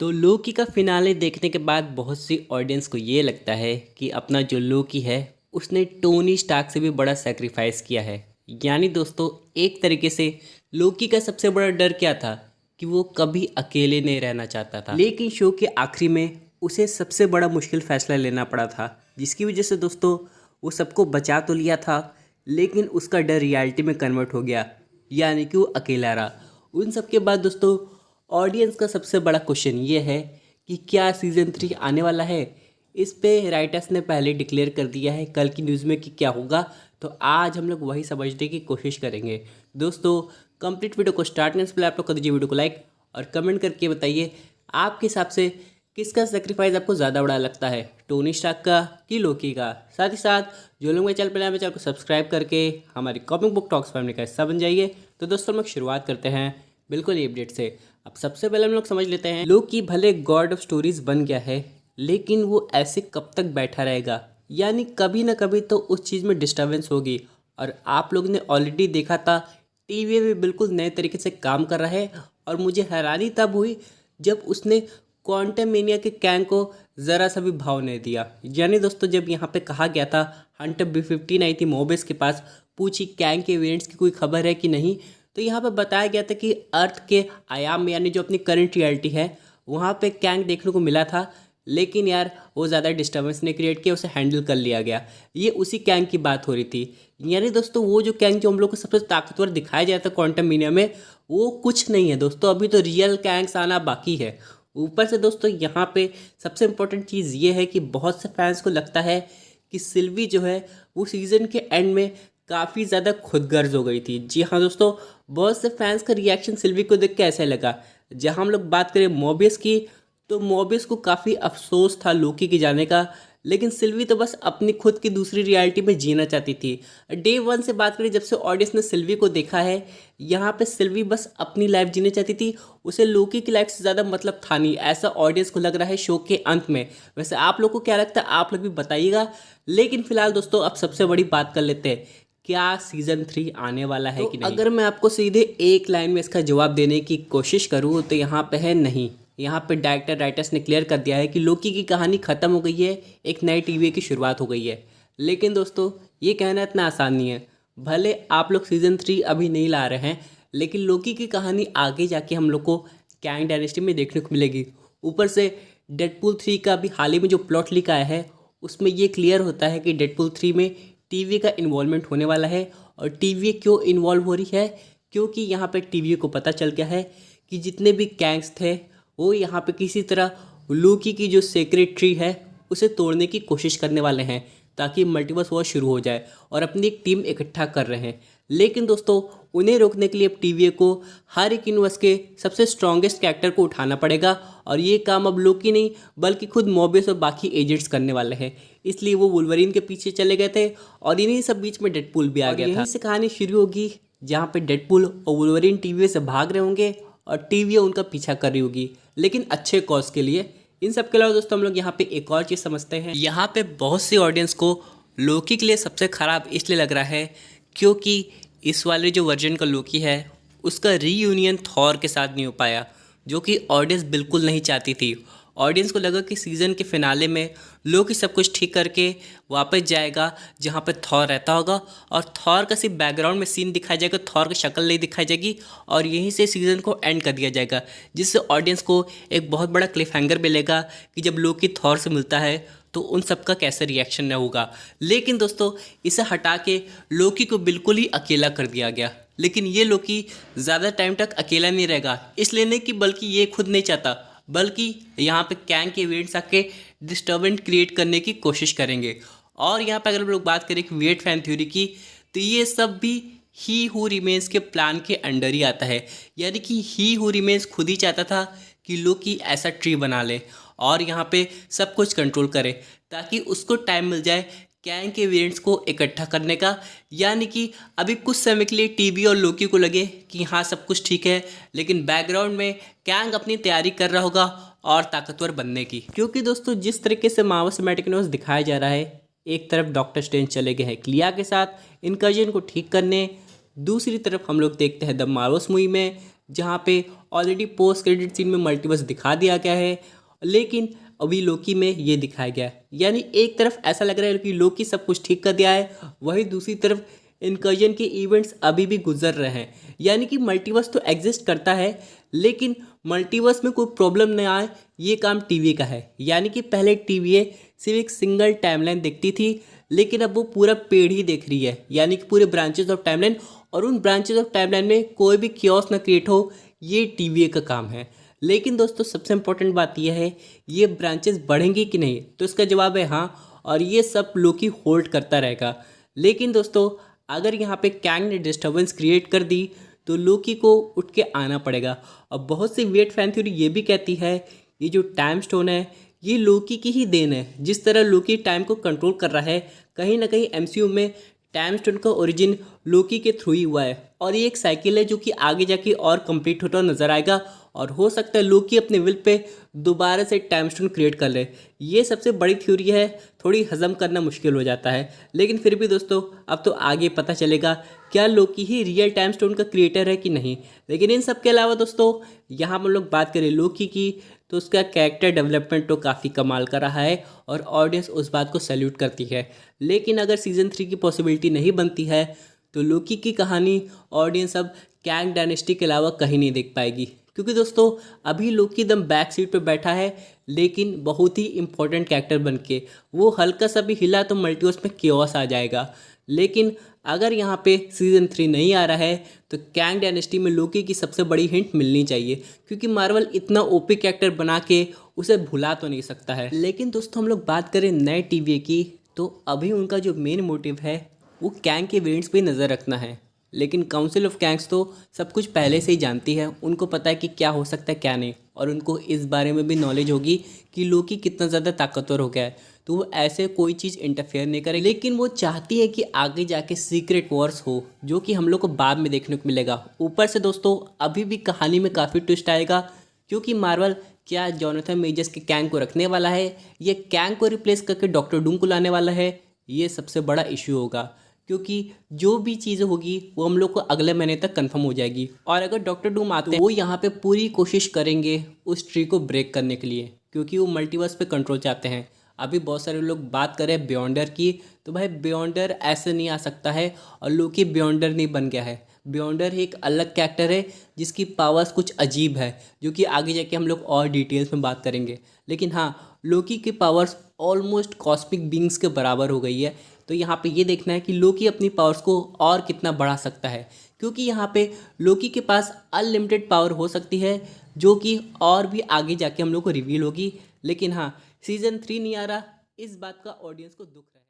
तो लोकी का फिनाले देखने के बाद बहुत सी ऑडियंस को ये लगता है कि अपना जो लोकी है उसने टोनी स्टार्क से भी बड़ा सेक्रीफाइस किया है। यानी दोस्तों, एक तरीके से लोकी का सबसे बड़ा डर क्या था कि वो कभी अकेले नहीं रहना चाहता था, लेकिन शो के आखिरी में उसे सबसे बड़ा मुश्किल फैसला लेना पड़ा था, जिसकी वजह से दोस्तों वो सबको बचा तो लिया था, लेकिन उसका डर रियलिटी में कन्वर्ट हो गया, यानी कि वो अकेला रहा। उन सब के बाद दोस्तों, ऑडियंस का सबसे बड़ा क्वेश्चन ये है कि क्या सीज़न 3 आने वाला है। इस पे राइटर्स ने पहले डिक्लेयर कर दिया है कल की न्यूज़ में कि क्या होगा। तो आज हम लोग वही समझने की कोशिश करेंगे। दोस्तों, कंप्लीट वीडियो को स्टार्ट करने से पहले आप लोग कर दीजिए वीडियो को लाइक और कमेंट करके बताइए आपके हिसाब से किसका सेक्रीफाइस आपको ज़्यादा बड़ा लगता है, टोनी स्टार्क का कि लोकी का। साथ ही साथ जो लोग मेरे चैनल पर मेरे चैनल को सब्सक्राइब करके हमारी कॉमिक बुक टॉक्स फैमिली का हिस्सा बन जाइए। तो दोस्तों, हम लोग शुरुआत करते हैं बिल्कुल ये अपडेट से। अब सबसे पहले हम लोग समझ लेते हैं, लोकी भले गॉड ऑफ स्टोरीज बन गया है, लेकिन वो ऐसे कब तक बैठा रहेगा। यानी कभी ना कभी तो उस चीज़ में डिस्टर्बेंस होगी। और आप लोग ने ऑलरेडी देखा था टीवी में बिल्कुल नए तरीके से काम कर रहा है। और मुझे हैरानी तब हुई जब उसने क्वांटम के कैंग को ज़रा सा भी भाव नहीं दिया। यानी दोस्तों, जब यहाँ पे कहा गया था हंटर B-15 आई थी मोबिस के पास, पूछी कैंग के इवेंट्स की कोई खबर है कि नहीं, तो यहाँ पे बताया गया था कि अर्थ के आयाम में, यानी जो अपनी करंट रियलिटी है, वहाँ पे कैंग देखने को मिला था। लेकिन यार वो ज़्यादा डिस्टर्बेंस ने क्रिएट किया, उसे हैंडल कर लिया गया। ये उसी कैंग की बात हो रही थी। यानी दोस्तों, वो जो कैंग जो हम लोग को सबसे ताकतवर दिखाया जाता है क्वांटम मीनिया में, वो कुछ नहीं है दोस्तों। अभी तो रियल कैंग्स आना बाकी है। ऊपर से दोस्तों, यहाँ पे सबसे इम्पोर्टेंट चीज़ ये है कि बहुत से फैंस को लगता है कि सिल्वी जो है वो सीज़न के एंड में काफ़ी ज़्यादा खुदगर्ज हो गई थी। जी हाँ दोस्तों, बहुत से फैंस का रिएक्शन सिल्वी को देख के ऐसे लगा। जहाँ हम लोग बात करें मोबियस की, तो मोबियस को काफ़ी अफसोस था लोकी के जाने का, लेकिन सिल्वी तो बस अपनी खुद की दूसरी रियलिटी में जीना चाहती थी। डे वन से बात करें, जब से ऑडियंस ने सिल्वी को देखा है, यहाँ पे सिल्वी बस अपनी लाइफ जीना चाहती थी। उसे लोकी की लाइफ से ज़्यादा मतलब था नहीं, ऐसा ऑडियंस को लग रहा है शो के अंत में। वैसे आप लोग को क्या लगता है, आप लोग भी बताइएगा। लेकिन फिलहाल दोस्तों, अब सबसे बड़ी बात कर लेते हैं, क्या सीज़न 3 आने वाला है कि नहीं। अगर मैं आपको सीधे एक लाइन में इसका जवाब देने की कोशिश करूँ तो यहाँ पे है नहीं। यहाँ पे डायरेक्टर राइटर्स ने क्लियर कर दिया है कि लोकी की कहानी ख़त्म हो गई है, एक नए टीवी की शुरुआत हो गई है। लेकिन दोस्तों, ये कहना इतना आसान नहीं है। भले आप लोग सीज़न 3 अभी नहीं ला रहे हैं, लेकिन लोकी की कहानी आगे जाके हम लोग को कैंग डायनेस्टी में देखने को मिलेगी। ऊपर से डेडपूल 3 का भी हाल ही में जो प्लॉट लीक आया है, उसमें ये क्लियर होता है कि डेडपूल 3 में टीवी का इन्वॉल्वमेंट होने वाला है। और टीवी क्यों इन्वॉल्व हो रही है, क्योंकि यहाँ पे टीवी को पता चल गया है कि जितने भी गैंग्स थे वो यहाँ पे किसी तरह लोकी की जो सीक्रेट ट्री है उसे तोड़ने की कोशिश करने वाले हैं, ताकि मल्टीवर्स वॉर शुरू हो जाए, और अपनी एक टीम इकट्ठा कर रहे हैं। लेकिन दोस्तों, उन्हें रोकने के लिए अब टीवी को हर एक यूनिवर्स के सबसे स्ट्रॉन्गेस्ट कैरेक्टर को उठाना पड़ेगा। और ये काम अब लोकी नहीं बल्कि खुद मोबियस और बाकी एजेंट्स करने वाले हैं। इसलिए वो वुल्वरीन के पीछे चले गए थे, और इन्हीं सब बीच में डेडपूल भी आ गया था। यहीं से कहानी शुरू होगी, जहाँ पे डेडपूल और वुल्वरीन टीवी से भाग रहे होंगे और टीवी उनका पीछा कर रही होगी, लेकिन अच्छे कॉज के लिए। इन सब के अलावा दोस्तों, हम लोग यहाँ पे एक और चीज़ समझते हैं। यहाँ पे बहुत सी ऑडियंस को लोकी के लिए सबसे ख़राब इसलिए लग रहा है क्योंकि इस वाले जो वर्जन का लोकी है उसका रीयूनियन थॉर के साथ नहीं हो पाया, जो कि ऑडियंस बिल्कुल नहीं चाहती थी। ऑडियंस को लगा कि सीज़न के फिनाले में लोकी सब कुछ ठीक करके वापस जाएगा जहाँ पे थॉर रहता होगा, और थॉर का सिर्फ बैकग्राउंड में सीन दिखाया जाएगा, थॉर की शक्ल नहीं दिखाई जाएगी, और यहीं से सीज़न को एंड कर दिया जाएगा। जिससे ऑडियंस को एक बहुत बड़ा क्लिफ हैंगर मिलेगा कि जब लोकी थॉर से मिलता है तो उन सबका कैसे रिएक्शन होगा। लेकिन दोस्तों, इसे हटा के लोकी को बिल्कुल ही अकेला कर दिया गया। लेकिन ये लोकी ज़्यादा टाइम तक अकेला नहीं रहेगा, इसलिए नहीं कि बल्कि ये खुद नहीं चाहता, बल्कि यहाँ पे कैंग के इवेंट्स आके डिस्टर्बेंस क्रिएट करने की कोशिश करेंगे। और यहाँ पे अगर हम लोग बात करें कि वेट फैन थ्योरी की, तो ये सब भी ही हु रिमेंस के प्लान के अंडर ही आता है। यानी कि ही हु रिमेंस खुद ही चाहता था कि लोकी ऐसा ट्री बना ले और यहाँ पे सब कुछ कंट्रोल करे, ताकि उसको टाइम मिल जाए कैंग के वेरिएंट्स को इकट्ठा करने का। यानी कि अभी कुछ समय के लिए टीवी और लोकी को लगे कि हाँ सब कुछ ठीक है, लेकिन बैकग्राउंड में कैंग अपनी तैयारी कर रहा होगा और ताकतवर बनने की। क्योंकि दोस्तों, जिस तरीके से मार्वल सिनेमैटिक यूनिवर्स दिखाया जा रहा है, एक तरफ डॉक्टर स्ट्रेंज चले गए हैं क्लिया के साथ इनकर्जन को ठीक करने, दूसरी तरफ हम लोग देखते हैं द मार्वल्स मूवी में, जहाँ पे ऑलरेडी पोस्ट क्रेडिट सीन में मल्टीवर्स दिखा दिया गया है, लेकिन अभी लोकी में ये दिखाया गया है। यानी एक तरफ ऐसा लग रहा है कि लोकी सब कुछ ठीक कर दिया है, वहीं दूसरी तरफ इनकर्जन के इवेंट्स अभी भी गुजर रहे हैं। यानी कि मल्टीवर्स तो एग्जिस्ट करता है, लेकिन मल्टीवर्स में कोई प्रॉब्लम न आए, ये काम टीवी का है। यानी कि पहले टीवी सिर्फ एक सिंगल टाइमलाइन देखती थी, लेकिन अब वो पूरा पेड़ ही देख रही है, यानी कि पूरे ब्रांचेस ऑफ टाइमलाइन, और उन ब्रांचेस ऑफ टाइमलाइन में कोई भी क्योस ना क्रिएट हो, ये टीवी का काम है। लेकिन दोस्तों सबसे इम्पोर्टेंट बात यह है, ये ब्रांचेस बढ़ेंगी कि नहीं, तो इसका जवाब है हाँ, और ये सब लोकी होल्ड करता रहेगा। लेकिन दोस्तों अगर यहाँ पे कैंग ने डिस्टर्बेंस क्रिएट कर दी तो लोकी को उठ के आना पड़ेगा। और बहुत सी वेट फैन थ्योरी ये भी कहती है ये जो टाइम स्टोन है ये लोकी की ही देन है। जिस तरह लोकी टाइम को कंट्रोल कर रहा है, कहीं ना कहीं एमसीयू में टाइम स्टोन का ओरिजिन लोकी के थ्रू ही हुआ है, और ये एक साइकिल है जो कि आगे जाके और कंप्लीट होता नजर आएगा। और हो सकता है लोकी अपने विल पे दोबारा से टाइम स्टोन क्रिएट कर ले। ये सबसे बड़ी थ्योरी है, थोड़ी हजम करना मुश्किल हो जाता है, लेकिन फिर भी दोस्तों अब तो आगे पता चलेगा क्या लोकी ही रियल टाइम स्टोन का क्रिएटर है कि नहीं। लेकिन इन सब के अलावा दोस्तों यहाँ हम लोग बात करें लोकी की, तो उसका कैरेक्टर डेवलपमेंट तो काफ़ी कमाल का रहा है और ऑडियंस उस बात को सैल्यूट करती है। लेकिन अगर सीज़न 3 की पॉसिबिलिटी नहीं बनती है तो लोकी की कहानी ऑडियंस अब कैंग डायनेस्टी के अलावा कहीं नहीं देख पाएगी, क्योंकि दोस्तों अभी लोकी एकदम बैक सीट पे बैठा है, लेकिन बहुत ही इंपॉर्टेंट कैरेक्टर बन के वो हल्का सा भी हिला तो मल्टीवर्स में केओस आ जाएगा। लेकिन अगर यहाँ पे सीज़न 3 नहीं आ रहा है तो कैंग डायनेस्टी में लोकी की सबसे बड़ी हिंट मिलनी चाहिए, क्योंकि मार्वल इतना ओपी कैरेक्टर बना के उसे भुला तो नहीं सकता है। लेकिन दोस्तों हम लोग बात करें नए टीवी की, तो अभी उनका जो मेन मोटिव है वो कैंग के वेरिएंट्स पे नज़र रखना है। लेकिन काउंसिल ऑफ कैंग्स तो सब कुछ पहले से ही जानती है, उनको पता है कि क्या हो सकता है क्या नहीं, और उनको इस बारे में भी नॉलेज होगी कि लोकी कितना ज़्यादा ताकतवर हो गया है, तो वो ऐसे कोई चीज़ इंटरफेयर नहीं करेगी। लेकिन वो चाहती है कि आगे जाके सीक्रेट वॉर्स हो, जो कि हम लोग को बाद में देखने को मिलेगा। ऊपर से दोस्तों अभी भी कहानी में काफ़ी ट्विस्ट आएगा, क्योंकि मार्वल क्या जोनाथन मेजर्स के कैंग को रखने वाला है, ये कैंग को रिप्लेस करके डॉक्टर डूम को लाने वाला है, ये सबसे बड़ा इशू होगा। क्योंकि जो भी चीज़ें होगी वो हम लोग को अगले महीने तक कंफर्म हो जाएगी। और अगर डॉक्टर डूम आते हैं वो यहाँ पे पूरी कोशिश करेंगे उस ट्री को ब्रेक करने के लिए, क्योंकि वो मल्टीवर्स पे कंट्रोल चाहते हैं। अभी बहुत सारे लोग बात करें बियॉन्डर की, तो भाई बियॉन्डर ऐसे नहीं आ सकता है, और लोकी बियॉन्डर नहीं बन गया है। बियॉन्डर एक अलग कैरेक्टर है जिसकी पावर्स कुछ अजीब है, जो कि आगे जाके हम लोग और डिटेल्स में बात करेंगे। लेकिन हाँ, लोकी की पावर्स ऑलमोस्ट कॉस्मिक बींग्स के बराबर हो गई है। तो यहाँ पे ये देखना है कि लोकी अपनी पावर्स को और कितना बढ़ा सकता है, क्योंकि यहाँ पे लोकी के पास अनलिमिटेड पावर हो सकती है, जो कि और भी आगे जाके हम लोग को रिवील होगी। लेकिन हाँ, सीज़न 3 नहीं आ रहा, इस बात का ऑडियंस को दुख है।